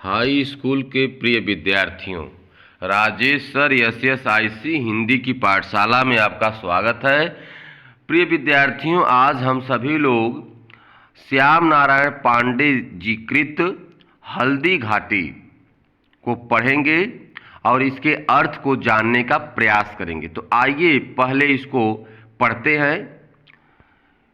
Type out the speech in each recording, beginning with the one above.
High school के प्रिय विद्यार्थियों, राजेश सर SSIC हिंदी की पाठशाला में आपका स्वागत है। प्रिय विद्यार्थियों, आज हम सभी लोग श्याम नारायण पांडे जी कृत हल्दी घाटी को पढ़ेंगे और इसके अर्थ को जानने का प्रयास करेंगे। तो आइए पहले इसको पढ़ते हैं।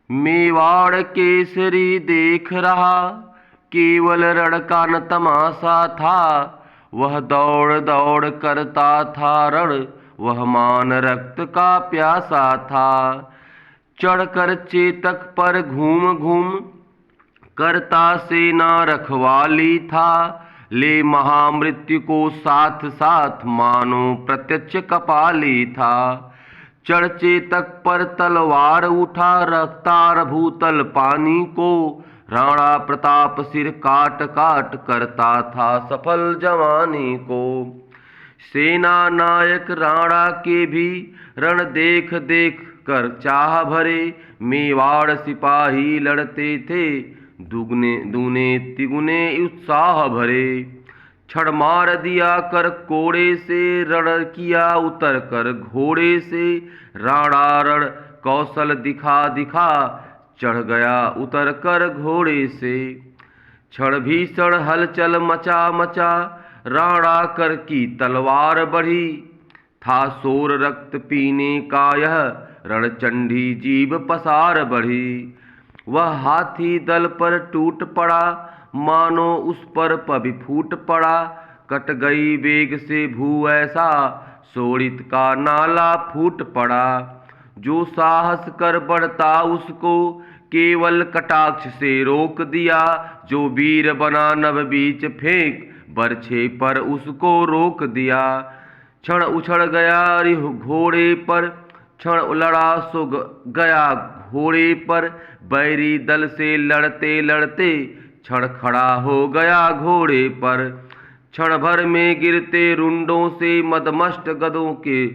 मेवाड़ केसरी देख रहा, केवल रण का न तमाशा था। वह दौड़ दौड़ करता था रण, वह मान रक्त का प्यासा था। चढ़कर चेतक पर घूम घूम करता सेना रखवाली था। ले महामृत्यु को साथ साथ मानो प्रत्यक्ष कपाली था। चढ़ चेतक पर तलवार उठा, रफ्तार भूतल पानी को। राणा प्रताप सिर काट काट करता था सफल जवानी को। सेना नायक राणा के भी रण देख देख कर चाह भरे। मेवाड़ सिपाही लड़ते थे दुगने दूने तिगुने उत्साह भरे। छड़ मार दिया कर कोड़े से, रण किया उतर कर घोड़े से। राणा रण कौशल दिखा दिखा, चढ़ गया उतर कर घोड़े से। क्षण भीषण हलचल मचा मचा, राणा कर की तलवार बढ़ी। था शोर रक्त पीने का यह, रणचंडी जीभ पसार बढ़ी। वह हाथी दल पर टूट पड़ा, मानो उस पर पभी फूट पड़ा। कट गई वेग से भू ऐसा, शोणित का नाला फूट पड़ा। जो साहस कर बढ़ता उसको, केवल कटाक्ष से रोक दिया। जो वीर बना नभ बीच फेंक, बरछे पर उसको रोक दिया। क्षण उछड़ गया घोड़े पर, क्षण लड़ा सो गया घोड़े पर। बैरी दल से लड़ते लड़ते, क्षण खड़ा हो गया घोड़े पर। क्षण भर में गिरते रुंडों से, मदमस्त गधों के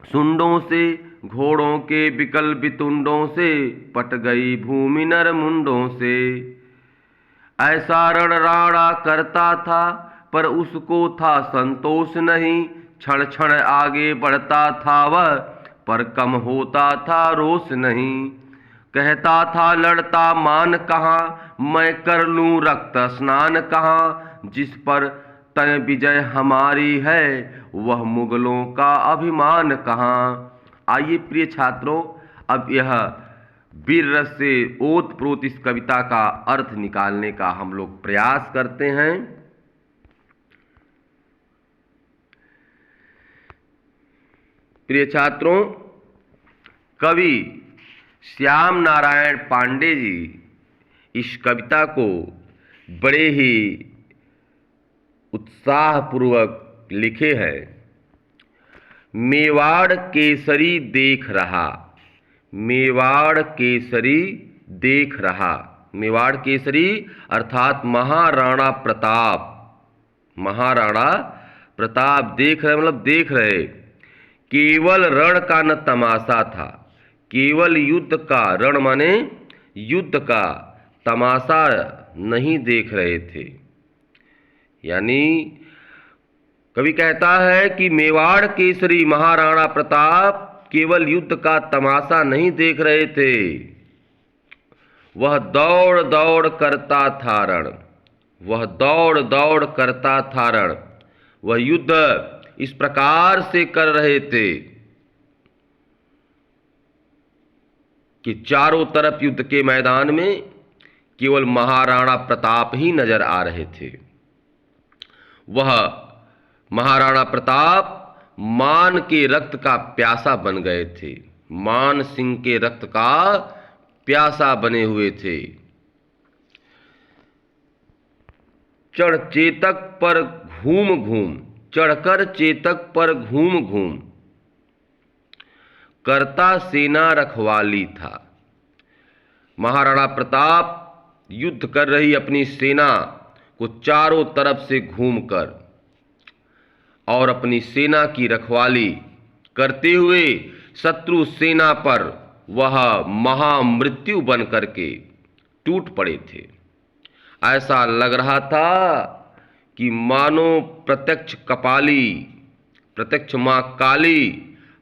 सुंडों से। घोड़ों के बिकल बितुंडों से, पट गई भूमि नर मुंडों से। ऐसा रण राणा करता था, पर उसको था संतोष नहीं। क्षण क्षण आगे बढ़ता था वह, पर कम होता था रोष नहीं। कहता था लड़ता मान कहाँ, मैं कर लूं रक्त स्नान कहाँ। जिस पर तय विजय हमारी है, वह मुगलों का अभिमान कहाँ। आइए प्रिय छात्रों, अब यह वीर रस से ओत प्रोत इस कविता का अर्थ निकालने का हम लोग प्रयास करते हैं। प्रिय छात्रों, कवि श्याम नारायण पांडे जी इस कविता को बड़े ही उत्साहपूर्वक लिखे हैं। मेवाड़ केसरी देख रहा, मेवाड़ केसरी देख रहा। मेवाड़ केसरी अर्थात महाराणा प्रताप, महाराणा प्रताप देख रहे मतलब देख रहे। केवल रण का न तमाशा था, केवल युद्ध का, रण माने युद्ध का, तमाशा नहीं देख रहे थे। यानी कवि कहता है कि मेवाड़ केसरी महाराणा प्रताप केवल युद्ध का तमाशा नहीं देख रहे थे, वह दौड़ दौड़ करता था रण, वह दौड़ दौड़ करता था रण। वह युद्ध इस प्रकार से कर रहे थे कि चारों तरफ युद्ध के मैदान में केवल महाराणा प्रताप ही नजर आ रहे थे। वह महाराणा प्रताप मान के रक्त का प्यासा बन गए थे, मान सिंह के रक्त का प्यासा बने हुए थे। चढ़ चेतक पर घूम घूम, चढ़कर चेतक पर घूम घूम करता सेना रखवाली था। महाराणा प्रताप युद्ध कर रही अपनी सेना को चारों तरफ से घूमकर और अपनी सेना की रखवाली करते हुए शत्रु सेना पर वह महामृत्यु बन करके टूट पड़े थे। ऐसा लग रहा था कि मानो प्रत्यक्ष माँ काली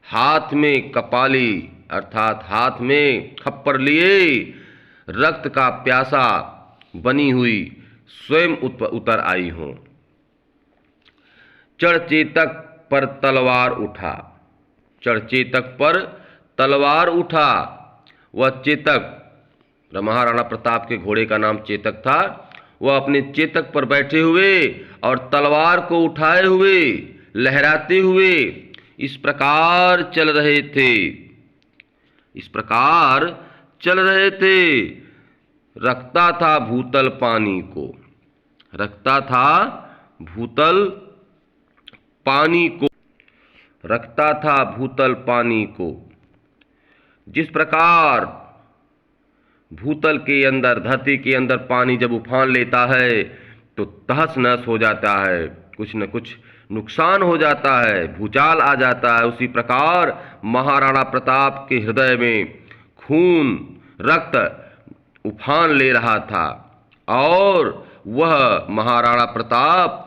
हाथ में कपाली अर्थात हाथ में खप्पर लिए रक्त का प्यासा बनी हुई स्वयं उतर आई हों। चढ़ चेतक पर तलवार उठा, चढ़ चेतक पर तलवार उठा। वह चेतक, महाराणा प्रताप के घोड़े का नाम चेतक था, वह अपने चेतक पर बैठे हुए और तलवार को उठाए हुए लहराते हुए इस प्रकार चल रहे थे, इस प्रकार चल रहे थे। रखता था भूतल पानी को, रखता था भूतल पानी को, रखता था भूतल पानी को। जिस प्रकार भूतल के अंदर, धरती के अंदर पानी जब उफान लेता है तो तहस नहस हो जाता है, कुछ न कुछ नुकसान हो जाता है, भूचाल आ जाता है। उसी प्रकार महाराणा प्रताप के हृदय में खून रक्त उफान ले रहा था और वह महाराणा प्रताप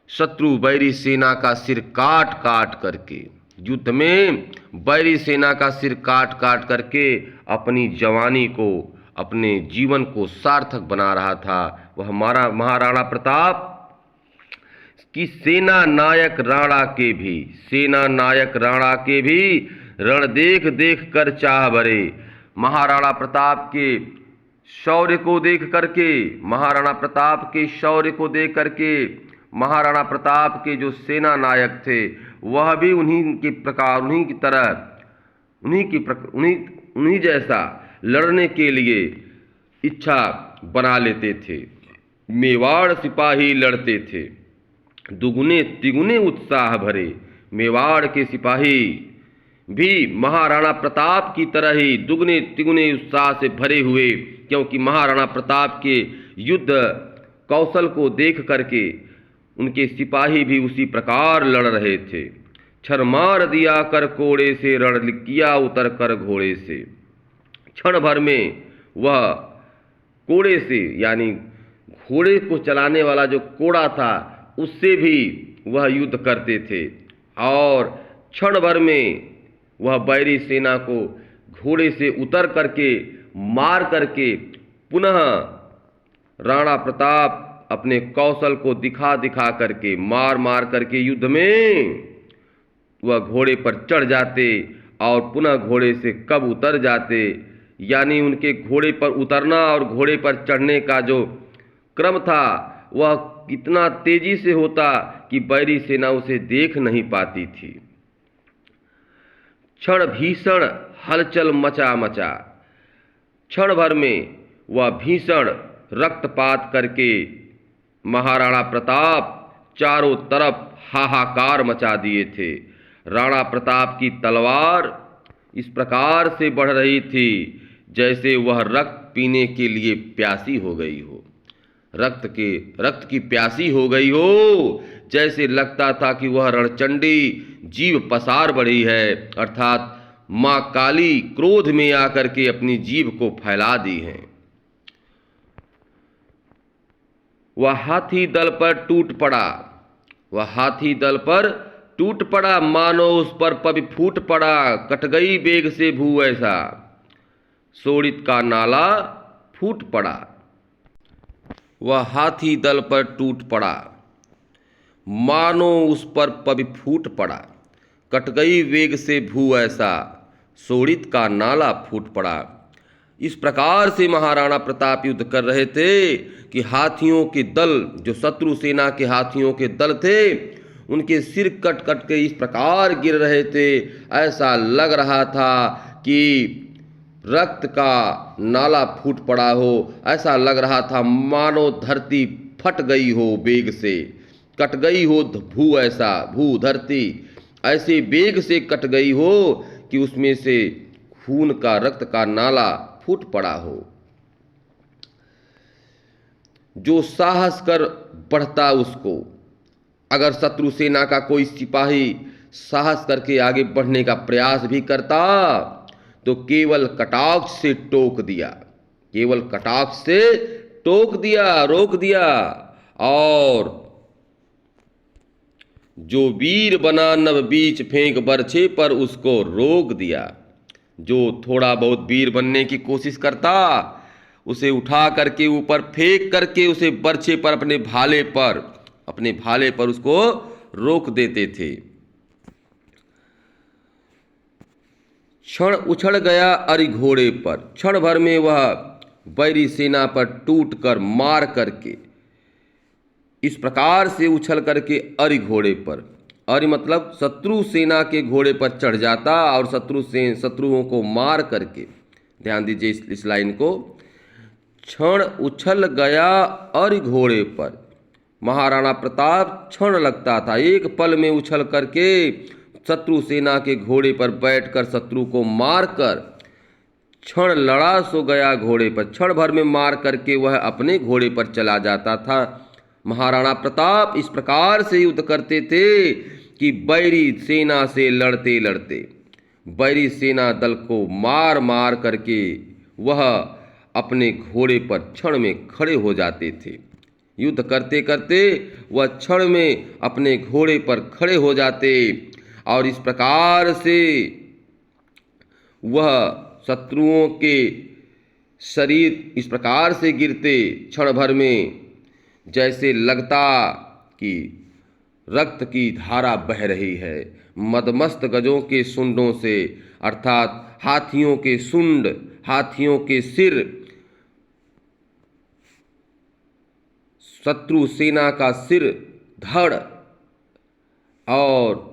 शत्रु बैरी सेना का सिर काट काट करके, युद्ध में बैरी सेना का सिर काट काट करके अपनी जवानी को, अपने जीवन को सार्थक बना रहा था। वह हमारा महाराणा प्रताप की सेना नायक राणा के भी, सेना नायक राणा के भी रण देख देख कर चाह भरे। महाराणा प्रताप के शौर्य को देख करके, महाराणा प्रताप के शौर्य को देख करके महाराणा प्रताप के जो सेना नायक थे वह भी उन्हीं के प्रकार, उन्हीं की तरह, उन्हीं जैसा लड़ने के लिए इच्छा बना लेते थे। मेवाड़ सिपाही लड़ते थे, दुगुने तिगुने उत्साह भरे। मेवाड़ के सिपाही भी महाराणा प्रताप की तरह ही दुगने तिगुने उत्साह से भरे हुए, क्योंकि महाराणा प्रताप के युद्ध कौशल को देख करके उनके सिपाही भी उसी प्रकार लड़ रहे थे। छर मार दिया कर कोड़े से, रण किया उतर कर घोड़े से। क्षण भर में वह कोड़े से, यानी घोड़े को चलाने वाला जो कोड़ा था उससे भी वह युद्ध करते थे और क्षण भर में वह बैरी सेना को घोड़े से उतर करके मार करके पुनः राणा प्रताप अपने कौशल को दिखा दिखा करके, मार मार करके युद्ध में वह घोड़े पर चढ़ जाते और पुनः घोड़े से कब उतर जाते। यानी उनके घोड़े पर उतरना और घोड़े पर चढ़ने का जो क्रम था वह इतना तेजी से होता कि बैरी सेना उसे देख नहीं पाती थी। क्षण भीषण हलचल मचा मचा, क्षण भर में वह भीषण रक्तपात करके महाराणा प्रताप चारों तरफ हाहाकार मचा दिए थे। राणा प्रताप की तलवार इस प्रकार से बढ़ रही थी जैसे वह रक्त पीने के लिए प्यासी हो गई हो, रक्त की प्यासी हो गई हो। जैसे लगता था कि वह रणचंडी जीव पसार बढ़ी है, अर्थात माँ काली क्रोध में आकर के अपनी जीभ को फैला दी है। वह हाथी दल पर टूट पड़ा, वह हाथी दल पर टूट पड़ा, मानो उस पर पवि फूट पड़ा। कट गई बेग से भू ऐसा, शोणित का नाला फूट पड़ा। वह हाथी दल पर टूट पड़ा, मानो उस पर पवि फूट पड़ा। कट गई वेग से भू ऐसा, शोणित का नाला फूट पड़ा। इस प्रकार से महाराणा प्रताप युद्ध कर रहे थे कि हाथियों के दल, जो शत्रु सेना के हाथियों के दल थे, उनके सिर कट कट के इस प्रकार गिर रहे थे। ऐसा लग रहा था कि रक्त का नाला फूट पड़ा हो, ऐसा लग रहा था मानो धरती फट गई हो बेग से, कट गई हो भू ऐसा, भू धरती ऐसे बेग से कट गई हो कि उसमें से खून का, रक्त का नाला फूट पड़ा हो। जो साहस कर बढ़ता उसको, अगर शत्रु सेना का कोई सिपाही साहस करके आगे बढ़ने का प्रयास भी करता तो केवल कटाक्ष से टोक दिया, केवल कटाक्ष से टोक दिया, रोक दिया और जो वीर बना नव बीच फेंक बरछे पर उसको रोक दिया। जो थोड़ा बहुत वीर बनने की कोशिश करता, उसे उठा करके ऊपर फेंक करके उसे बरछे पर अपने भाले पर उसको रोक देते थे। क्षण उछल गया अरि घोड़े पर, क्षण भर में वह बैरी सेना पर टूट कर मार करके इस प्रकार से उछल करके अरि घोड़े पर, अरि मतलब शत्रु सेना के घोड़े पर चढ़ जाता और शत्रुओं को मार करके, ध्यान दीजिए इस लाइन को, क्षण उछल गया अरि घोड़े पर। महाराणा प्रताप क्षण लगता था, एक पल में उछल करके शत्रु सेना के घोड़े पर बैठकर शत्रु को मारकर क्षण लड़ा सो गया घोड़े पर, क्षण भर में मार करके वह अपने घोड़े पर चला जाता था। महाराणा प्रताप इस प्रकार से युद्ध करते थे कि बैरी सेना से लड़ते लड़ते बैरी सेना दल को मार मार करके वह अपने घोड़े पर क्षण में खड़े हो जाते थे। युद्ध करते करते वह क्षण में अपने घोड़े पर खड़े हो जाते और इस प्रकार से वह शत्रुओं के शरीर इस प्रकार से गिरते क्षण भर में, जैसे लगता कि रक्त की धारा बह रही है। मदमस्त गजों के सुंडों से, अर्थात हाथियों के सुंड, हाथियों के सिर, शत्रु सेना का सिर, धड़ और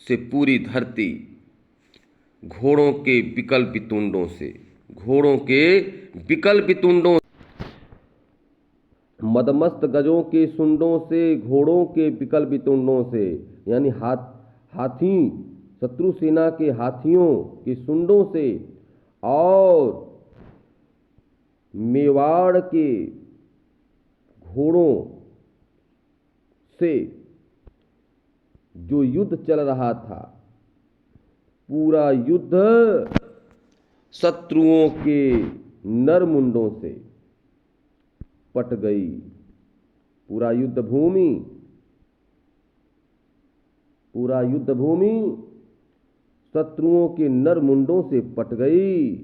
से पूरी धरती घोड़ों के विकल वितुंडों से, घोड़ों के विकल वितुंडों, मदमस्त गजों के सुंडों से, घोड़ों के विकल वितुंडों से, यानी हाथी शत्रु सेना के हाथियों के सुंडों से और मेवाड़ के घोड़ों से जो युद्ध चल रहा था, पूरा युद्ध शत्रुओं के नरमुंडों से पट गई। पूरा युद्ध भूमि शत्रुओं के नरमुंडों से पट गई।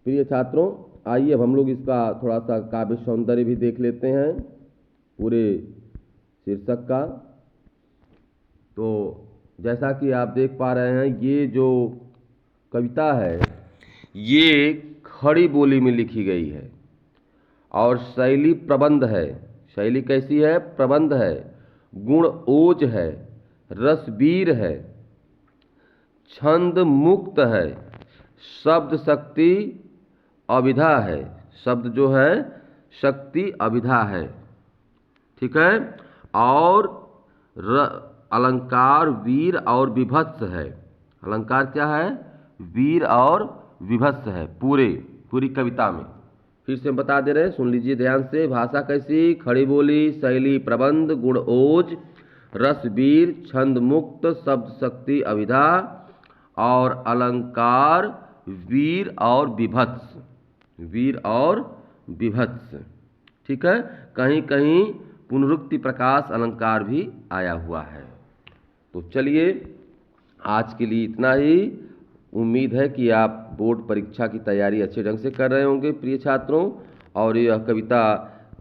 प्रिय छात्रों, आइए अब हम लोग इसका थोड़ा सा काव्य सौंदर्य भी देख लेते हैं पूरे शीर्षक का। तो जैसा कि आप देख पा रहे हैं, ये जो कविता है ये खड़ी बोली में लिखी गई है और शैली प्रबंध है। शैली कैसी है? प्रबंध है। गुण ओज है, रसवीर है, छंद मुक्त है, शब्द शक्ति अभिधा है। शब्द जो है शक्ति अभिधा है, ठीक है। और अलंकार वीर और विभत्स है। अलंकार क्या है? वीर और विभत्स है पूरी कविता में। फिर से बता दे रहे हैं, सुन लीजिए ध्यान से। भाषा कैसी? खड़ी बोली, शैली प्रबंध, गुण ओज, रस वीर, छंद मुक्त, शब्द शक्ति अभिधा और अलंकार वीर और विभत्स। वीर और विभत्स, ठीक है। कहीं कहीं पुनरुक्ति प्रकाश अलंकार भी आया हुआ है। तो चलिए आज के लिए इतना ही। उम्मीद है कि आप बोर्ड परीक्षा की तैयारी अच्छे ढंग से कर रहे होंगे प्रिय छात्रों, और यह कविता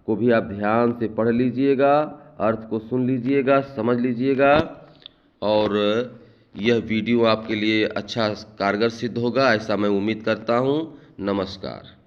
को भी आप ध्यान से पढ़ लीजिएगा, अर्थ को सुन लीजिएगा, समझ लीजिएगा, और यह वीडियो आपके लिए अच्छा कारगर सिद्ध होगा, ऐसा मैं उम्मीद करता हूँ। नमस्कार।